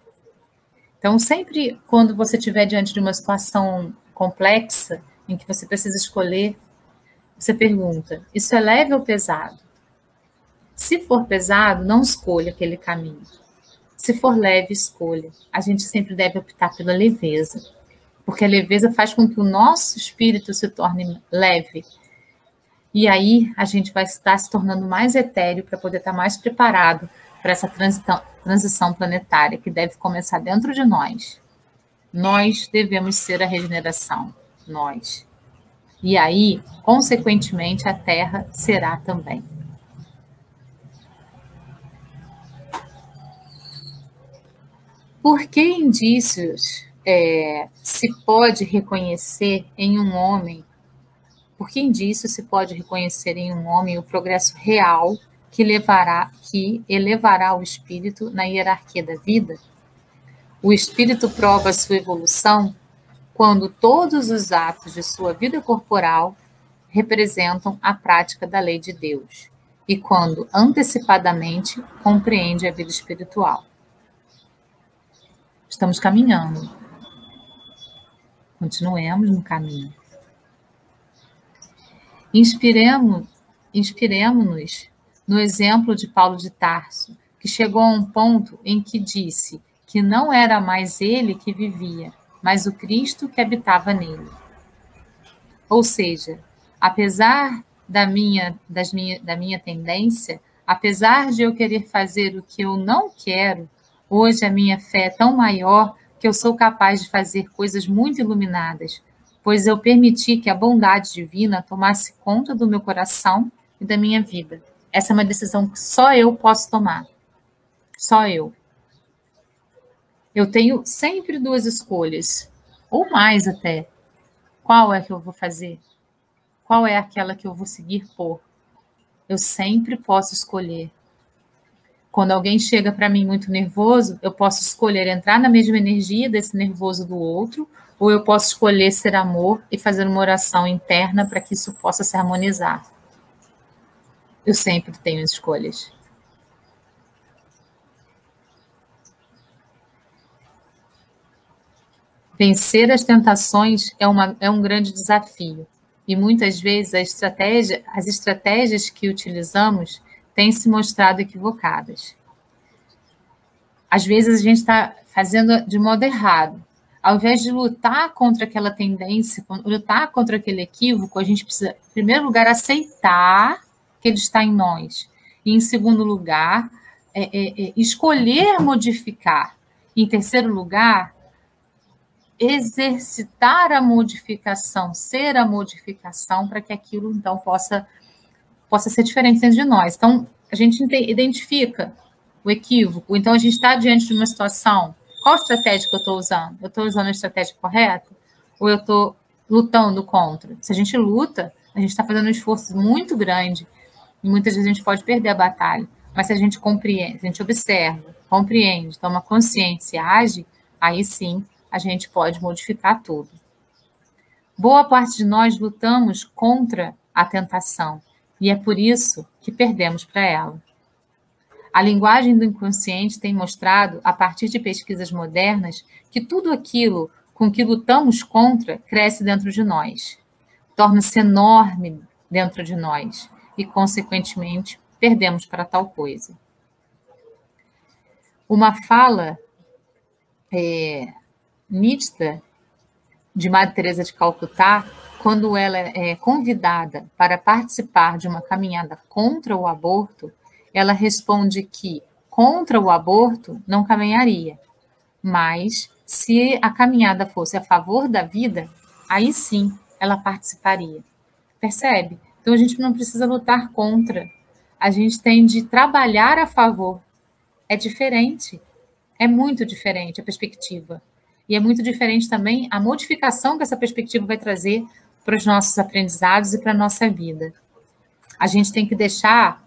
Então, sempre quando você estiver diante de uma situação complexa, em que você precisa escolher, você pergunta, isso é leve ou pesado? Se for pesado, não escolha aquele caminho. Se for leve, escolha. A gente sempre deve optar pela leveza, porque a leveza faz com que o nosso espírito se torne leve. E aí a gente vai estar se tornando mais etéreo para poder estar mais preparado para essa transição planetária que deve começar dentro de nós. Nós devemos ser a regeneração, nós. E aí, consequentemente, a Terra será também. Por que indícios se pode reconhecer em um homem? Por que indícios se pode reconhecer em um homem o progresso real que elevará o espírito na hierarquia da vida? O espírito prova sua evolução quando todos os atos de sua vida corporal representam a prática da lei de Deus e quando antecipadamente compreende a vida espiritual. Estamos caminhando. Continuemos no caminho. Inspiremo-nos no exemplo de Paulo de Tarso, que chegou a um ponto em que disse que não era mais ele que vivia, mas o Cristo que habitava nele. Ou seja, apesar da minha tendência, apesar de eu querer fazer o que eu não quero, hoje a minha fé é tão maior que eu sou capaz de fazer coisas muito iluminadas, pois eu permiti que a bondade divina tomasse conta do meu coração e da minha vida. Essa é uma decisão que só eu posso tomar. Só eu. Eu tenho sempre duas escolhas, ou mais até. Qual é que eu vou fazer? Qual é aquela que eu vou seguir por? Eu sempre posso escolher. Quando alguém chega para mim muito nervoso, eu posso escolher entrar na mesma energia desse nervoso do outro, ou eu posso escolher ser amor e fazer uma oração interna para que isso possa se harmonizar. Eu sempre tenho escolhas. Vencer as tentações é um grande desafio. E muitas vezes as estratégias que utilizamos têm se mostrado equivocadas. Às vezes a gente está fazendo de modo errado. Ao invés de lutar contra aquela tendência, lutar contra aquele equívoco, a gente precisa, em primeiro lugar, aceitar que ele está em nós. E, em segundo lugar, escolher modificar. E, em terceiro lugar, exercitar a modificação, ser a modificação para que aquilo, então, possa ser diferente dentro de nós. Então, a gente identifica o equívoco. Então, a gente está diante de uma situação. Qual estratégia que eu estou usando? Eu estou usando a estratégia correta? Ou eu estou lutando contra? Se a gente luta, a gente está fazendo um esforço muito grande e muitas vezes a gente pode perder a batalha. Mas se a gente compreende, se a gente observa, compreende, toma consciência e age, aí sim a gente pode modificar tudo. Boa parte de nós lutamos contra a tentação e é por isso que perdemos para ela. A linguagem do inconsciente tem mostrado, a partir de pesquisas modernas, que tudo aquilo com que lutamos contra cresce dentro de nós, torna-se enorme dentro de nós e, consequentemente, perdemos para tal coisa. Uma fala nítida de Madre Teresa de Calcutá, quando ela é convidada para participar de uma caminhada contra o aborto, ela responde que contra o aborto não caminharia, mas se a caminhada fosse a favor da vida, aí sim ela participaria. Percebe? Então a gente não precisa lutar contra, a gente tem de trabalhar a favor. É diferente, é muito diferente a perspectiva. E é muito diferente também a modificação que essa perspectiva vai trazer para os nossos aprendizados e para a nossa vida. A gente tem que deixar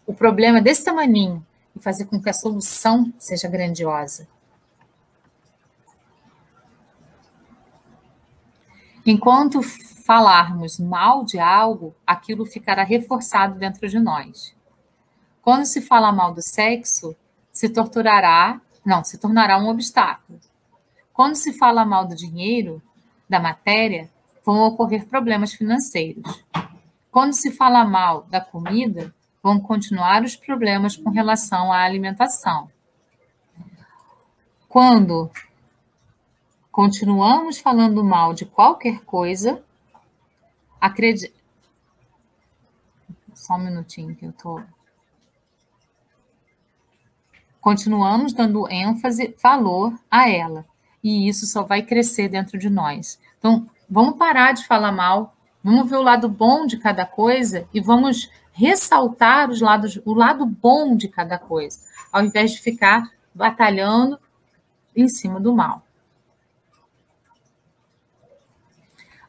o problema desse tamaninho e fazer com que a solução seja grandiosa. Enquanto falarmos mal de algo, aquilo ficará reforçado dentro de nós. Quando se fala mal do sexo, se tornará um obstáculo. Quando se fala mal do dinheiro, da matéria, vão ocorrer problemas financeiros. Quando se fala mal da comida, vão continuar os problemas com relação à alimentação. Quando continuamos falando mal de qualquer coisa, só um minutinho que eu tô. Continuamos dando ênfase, valor a ela. E isso só vai crescer dentro de nós. Então, vamos parar de falar mal, vamos ver o lado bom de cada coisa e vamos ressaltar o lado bom de cada coisa, ao invés de ficar batalhando em cima do mal.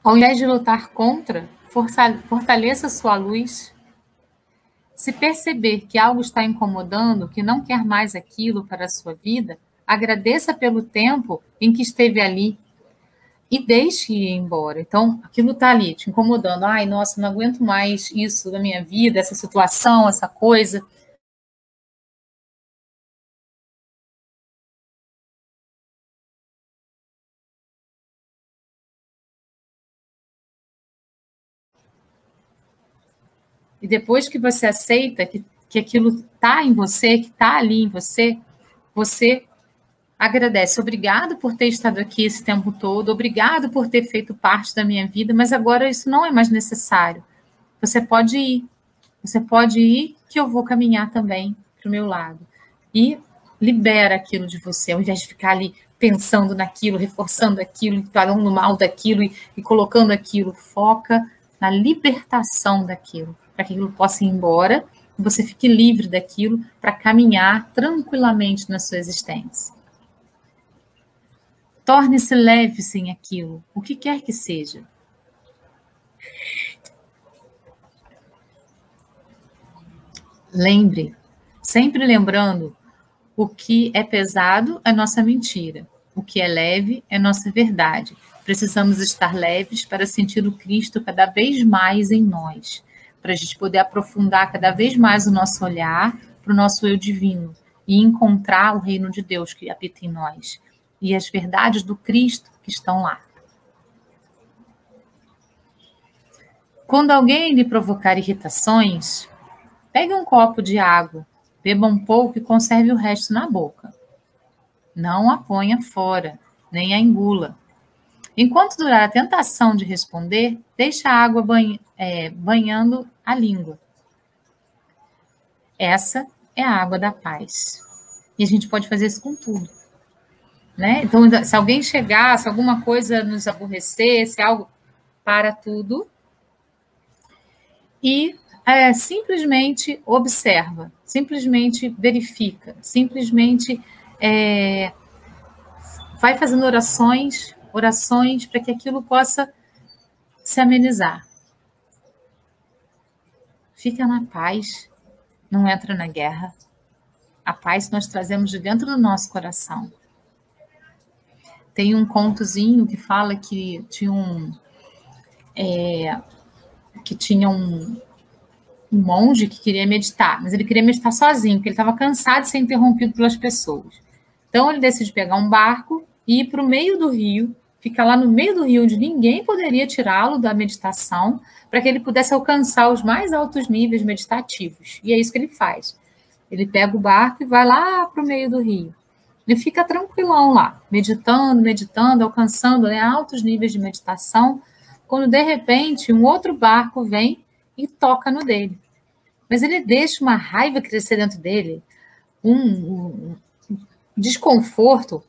Ao invés de lutar contra, fortaleça sua luz. Se perceber que algo está incomodando, que não quer mais aquilo para a sua vida, agradeça pelo tempo em que esteve ali e deixe ir embora. Então, aquilo está ali, te incomodando. Ai, nossa, não aguento mais isso da minha vida, essa situação, essa coisa. E depois que você aceita que aquilo está em você, que está ali em você, você agradece. Obrigado por ter estado aqui esse tempo todo, obrigado por ter feito parte da minha vida, mas agora isso não é mais necessário. Você pode ir que eu vou caminhar também para o meu lado. E libera aquilo de você, ao invés de ficar ali pensando naquilo, reforçando aquilo, falando mal daquilo e colocando aquilo. Foca na libertação daquilo, para que aquilo possa ir embora e você fique livre daquilo para caminhar tranquilamente na sua existência. Torne-se leve sem aquilo, o que quer que seja. Lembre, sempre lembrando, o que é pesado é nossa mentira, o que é leve é nossa verdade. Precisamos estar leves para sentir o Cristo cada vez mais em nós, para a gente poder aprofundar cada vez mais o nosso olhar para o nosso eu divino e encontrar o reino de Deus que habita em nós. E as verdades do Cristo que que estão lá. Quando alguém lhe provocar irritações, pegue um copo de água, beba um pouco e conserve o resto na boca. Não a ponha fora, nem a engula. Enquanto durar a tentação de responder, deixe a água banhando a língua. Essa é a água da paz. E a gente pode fazer isso com tudo. Né? Então, se alguém chegar, se alguma coisa nos aborrecer, se algo, para tudo e simplesmente observa, simplesmente verifica, simplesmente vai fazendo orações para que aquilo possa se amenizar. Fica na paz, não entra na guerra. A paz nós trazemos de dentro do nosso coração. Tem um contozinho que fala que tinha um monge que queria meditar, mas ele queria meditar sozinho, porque ele estava cansado de ser interrompido pelas pessoas. Então ele decide pegar um barco e ir para o meio do rio, ficar lá no meio do rio, onde ninguém poderia tirá-lo da meditação, para que ele pudesse alcançar os mais altos níveis meditativos. E é isso que ele faz. Ele pega o barco e vai lá para o meio do rio. Ele fica tranquilão lá, meditando, alcançando altos níveis de meditação, quando de repente um outro barco vem e toca no dele. Mas ele deixa uma raiva crescer dentro dele, um desconforto,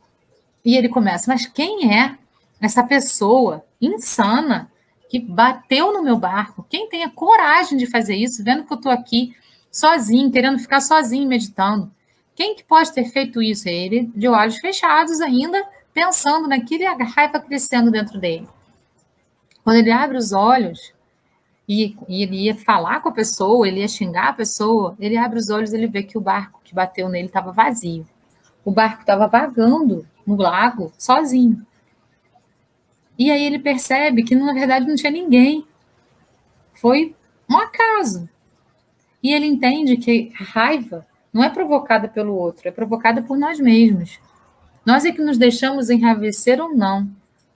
e ele começa, mas quem é essa pessoa insana que bateu no meu barco? Quem tem a coragem de fazer isso, vendo que eu estou aqui sozinho, querendo ficar sozinho meditando? Quem que pode ter feito isso? Ele, de olhos fechados ainda, pensando naquilo e a raiva crescendo dentro dele. Quando ele abre os olhos e ele ia falar com a pessoa, ele ia xingar a pessoa, ele abre os olhos e ele vê que o barco que bateu nele estava vazio. O barco estava vagando no lago, sozinho. E aí ele percebe que, na verdade, não tinha ninguém. Foi um acaso. E ele entende que a raiva não é provocada pelo outro, é provocada por nós mesmos. Nós é que nos deixamos enraivecer ou não.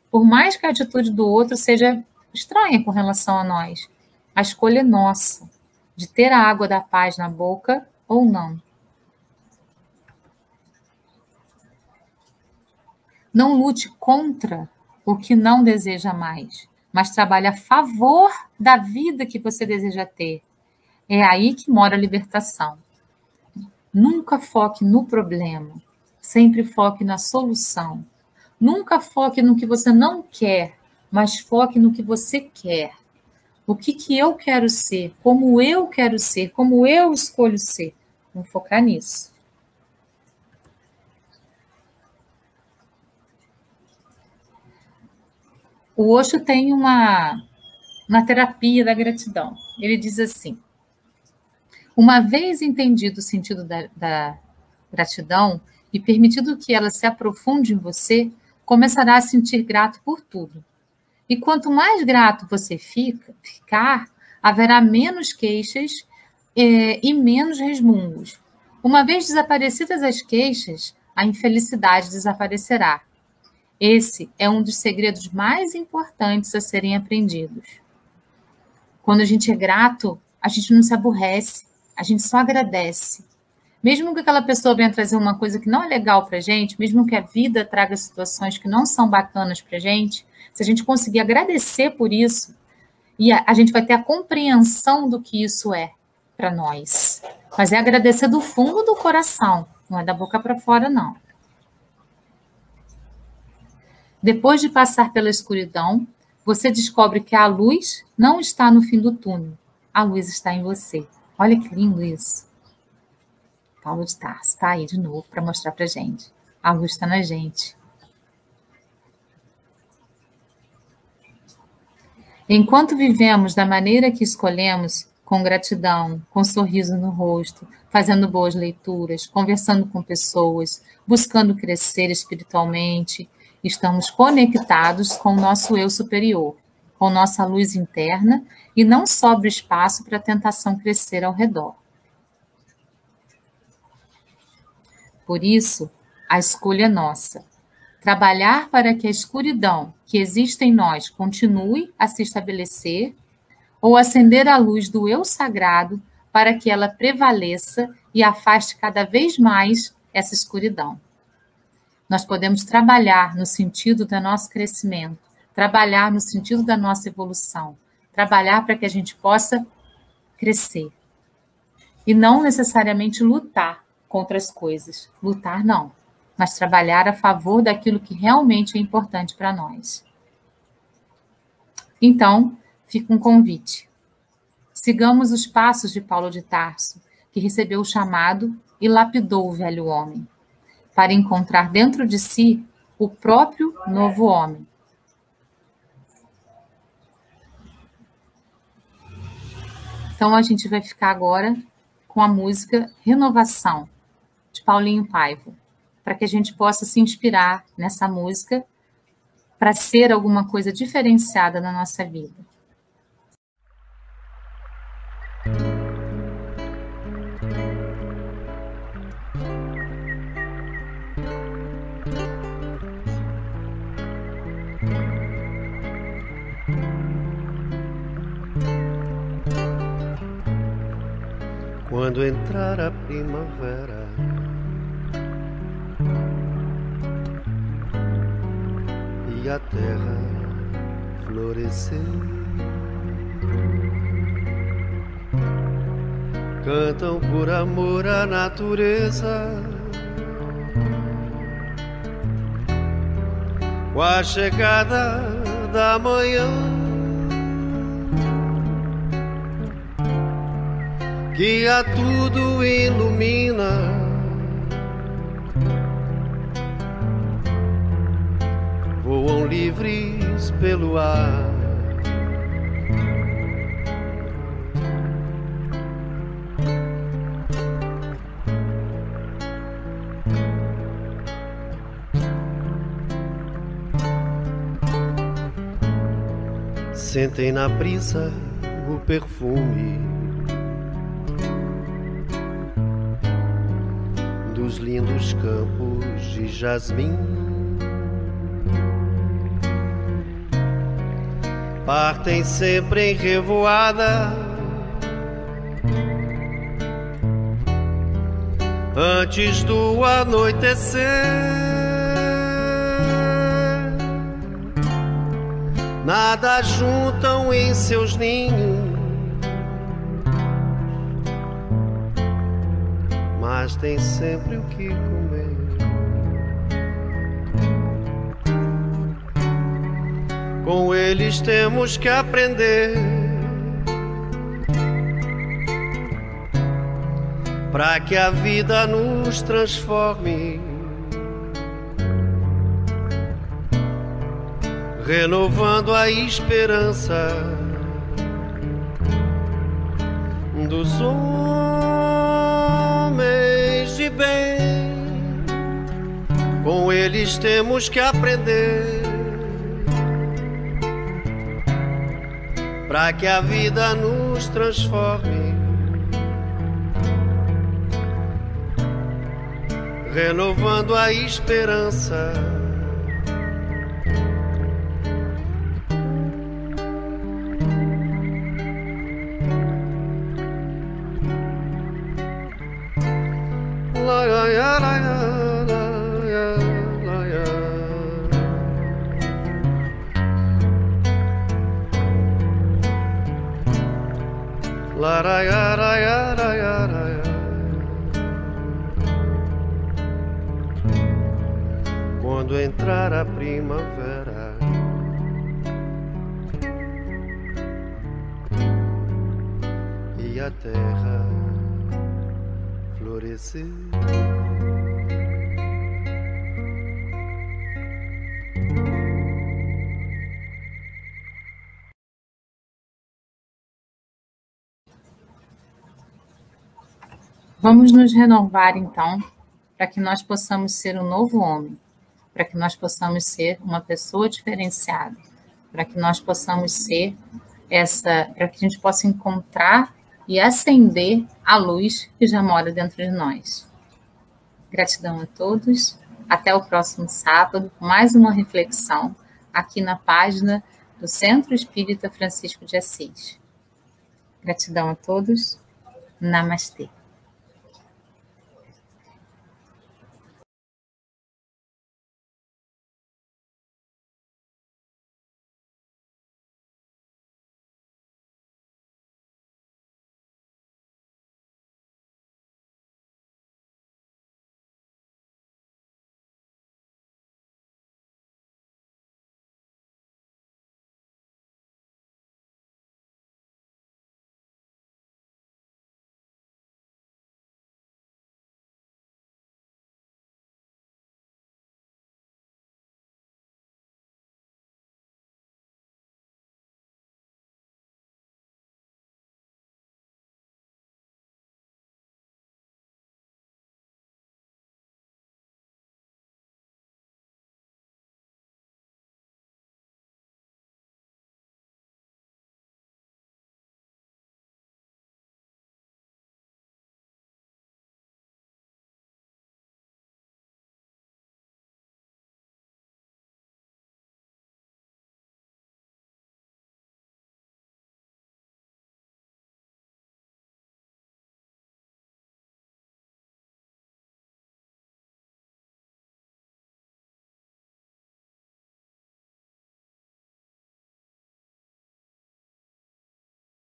Por mais que a atitude do outro seja estranha com relação a nós, a escolha é nossa, de ter a água da paz na boca ou não. Não lute contra o que não deseja mais, mas trabalhe a favor da vida que você deseja ter. É aí que mora a libertação. Nunca foque no problema, sempre foque na solução. Nunca foque no que você não quer, mas foque no que você quer. O que eu quero ser, como eu quero ser, como eu escolho ser. Vamos focar nisso. O Osho tem uma terapia da gratidão. Ele diz assim: uma vez entendido o sentido da gratidão e permitido que ela se aprofunde em você, começará a sentir grato por tudo. E quanto mais grato você ficar, haverá menos queixas e menos resmungos. Uma vez desaparecidas as queixas, a infelicidade desaparecerá. Esse é um dos segredos mais importantes a serem aprendidos. Quando a gente é grato, a gente não se aborrece, a gente só agradece. Mesmo que aquela pessoa venha trazer uma coisa que não é legal para a gente, mesmo que a vida traga situações que não são bacanas para a gente, se a gente conseguir agradecer por isso, e a gente vai ter a compreensão do que isso é para nós. Mas é agradecer do fundo do coração, não é da boca para fora, não. Depois de passar pela escuridão, você descobre que a luz não está no fim do túnel. A luz está em você. Olha que lindo isso. Paulo de Tarso está aí de novo para mostrar para a gente. A luz está na gente. Enquanto vivemos da maneira que escolhemos, com gratidão, com sorriso no rosto, fazendo boas leituras, conversando com pessoas, buscando crescer espiritualmente, estamos conectados com o nosso eu superior, com nossa luz interna, e não sobra espaço para a tentação crescer ao redor. Por isso, a escolha é nossa. Trabalhar para que a escuridão que existe em nós continue a se estabelecer ou acender a luz do eu sagrado para que ela prevaleça e afaste cada vez mais essa escuridão. Nós podemos trabalhar no sentido do nosso crescimento, trabalhar no sentido da nossa evolução, trabalhar para que a gente possa crescer. E não necessariamente lutar contra as coisas. Lutar, não. Mas trabalhar a favor daquilo que realmente é importante para nós. Então, fica um convite. Sigamos os passos de Paulo de Tarso, que recebeu o chamado e lapidou o velho homem, para encontrar dentro de si o próprio novo homem. Então, a gente vai ficar agora com a música Renovação, de Paulinho Paiva, para que a gente possa se inspirar nessa música para ser alguma coisa diferenciada na nossa vida. Quando entrar a primavera, e a terra florescer, cantam por amor à natureza, com a chegada da manhã, que a tudo ilumina, voam livres pelo ar. Sentem na brisa o perfume dos lindos campos de jasmim. Partem sempre em revoada, antes do anoitecer. Nada juntam em seus ninhos, mas tem sempre o que comer. Com eles temos que aprender, para que a vida nos transforme, renovando a esperança dos homens de bem. Com eles temos que aprender, para que a vida nos transforme, renovando a esperança quando entrar a primavera, e a terra florescer. Vamos nos renovar, então, para que nós possamos ser um novo homem, para que nós possamos ser uma pessoa diferenciada, para que nós possamos ser para que a gente possa encontrar e acender a luz que já mora dentro de nós. Gratidão a todos Até o próximo sábado, mais uma reflexão aqui na página do Centro Espírita Francisco de Assis. Gratidão a todos. Namastê.